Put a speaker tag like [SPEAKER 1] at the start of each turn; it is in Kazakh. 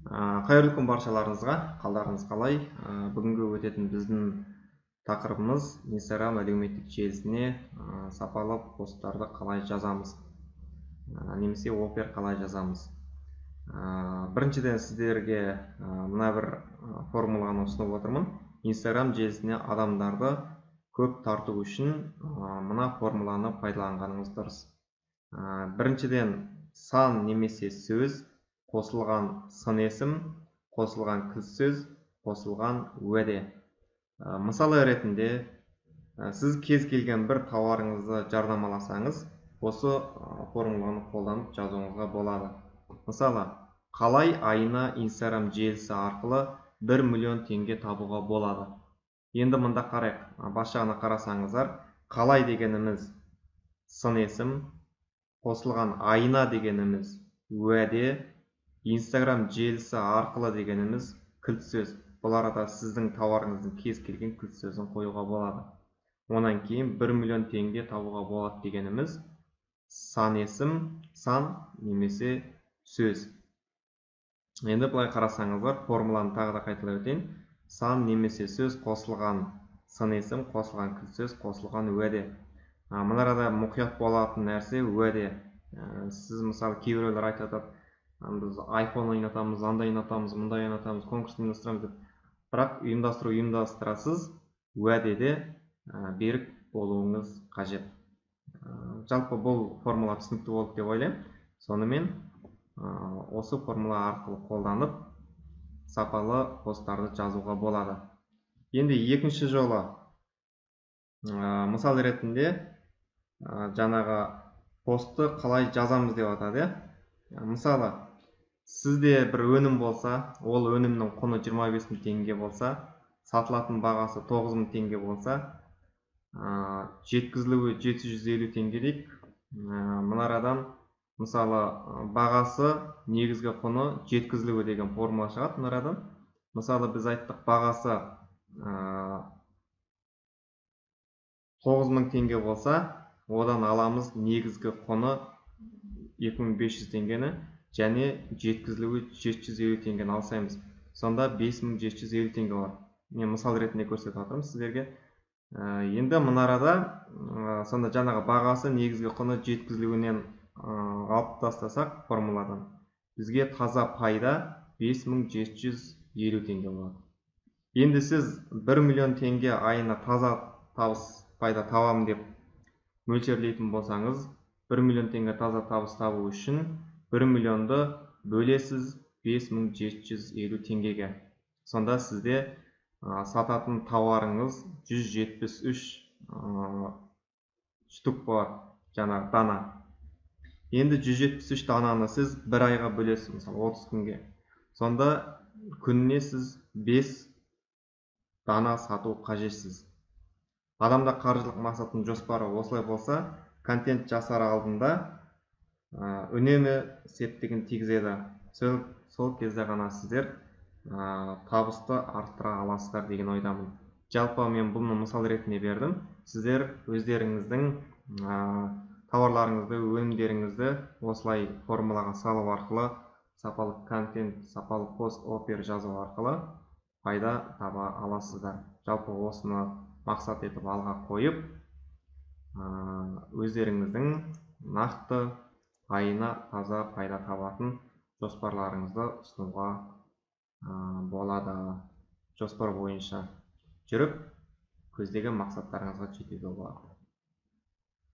[SPEAKER 1] Қайырлы күн баршаларыңызға, қалдарыңыз қалай? Бүгінгі өтетін біздің тақырыбымыз Instagram әлеуметтік желісіне сапалы посттарды қалай жазамыз, немесе опер қалай жазамыз. Біріншіден сіздерге мына бір формуланы ұсынып отырмын. Instagram желісіне адамдарды көп тарту үшін мына формуланы пайдаланғаныңыз дұрыс. Біріншіден сан немесе сөз, қосылған сын есім, қосылған кілт сөз, қосылған уәде. Мысалы ретінде, сіз кез келген бір тауарыңызды жарнамаласаңыз, осы формуланы қолданып жазуыңызға болады. Мысалы, қалай айына Instagram желісі арқылы 1 миллион теңге табуға болады. Енді мұнда қарайық. Бас жағына қарасаңыздар, қалай дегеніміз сын есім, қосылған айына дегеніміз уәде, Instagram желісі арқылы дегеніміз кілт сөз. Бұл арада сіздің тауарыңыздың кез келген кілт сөзін қоюға болады. Онан кейін 1 миллион теңге табуға болады дегеніміз сан есім, сан немесе сөз. Енді бұлай қарасаңыздар, формуланы тағы да қайталап өтейін. Сан немесе сөз, қосылған сын есім, қосылған кілт сөз, қосылған уәде. Мына арада мұқият болатын нәрсе уәде. Сіз мысалы кейбіреулер айтады, біз iPhone ойнатамыз, андай ойнатамыз, мұндай ойнатамыз, конкурс ұйымдастырамыз деп. Бірақ ұйымдастырасыз, уәдеде берік болуыңыз қажет. Жалпы бұл формула түсінікті болды деп ойлаймын. Сонымен осы формула арқылы қолданып сапалы посттарды жазуға болады. Енді екінші жолы мысал ретінде жаңағы постты қалай жазамыз деп атады. Мысалы, сізде бір өнім болса, ол өнімнің құны 25 мың теңге болса, сатылатын бағасы 9 мың теңге болса, жеткізілуі 750 теңге дейік. Мына арадан мысалы бағасы негізгі құны жеткізілуі деген формула шығады. Мына арадан мысалы біз айттық, бағасы 9 мың теңге болса, одан аламыз негізгі құны 2500 теңгені және жеткізілуі 750 теңгені алсаймыз. Сонда 5750 теңге бар. Мен мысал ретінде көрсетіп жатырмын сіздерге. Енді мына арада сонда жаңағы бағасы негізгі құны жеткізілуінен алып тастасақ формуладан, бізге таза пайда 5750 теңге болады. Енді сіз 1 миллион теңге айына таза табыс пайда табамын деп мөлшерлейтін болсаңыз, 1 миллион теңге таза табыс табу үшін 1 миллионды бөлесіз 5750 теңгеге. Сонда сізде сататын тауарыңыз 173 штук болады, жаңағы дана. Енді 173 дананы сіз бір айға бөлесіз, мысалы 30 күнге. Сонда күніне сіз 5 дана сату қажетсіз. Адамда қаржылық мақсаттың жоспары осылай болса, контент жасар алдында үнемі септігін тигізеді. Сол кезде ғана сіздер табысты арттыра аласыздар деген ойдамын. Жалпы мен бұны мысал ретінде бердім. Сіздер өздеріңіздің тауарларыңызды, өнімдеріңізді осылай формулаға салу арқылы, сапалы контент, сапалы пост, опер жазу арқылы пайда таба аласыздар. Жалпы осыны мақсат етіп алға қойып, өздеріңіздің нақты айына таза пайда табатын жоспарларыңызды ұсынуға болады. Жоспар бойынша жүріп, көздеген мақсаттарыңызға жетуге болады.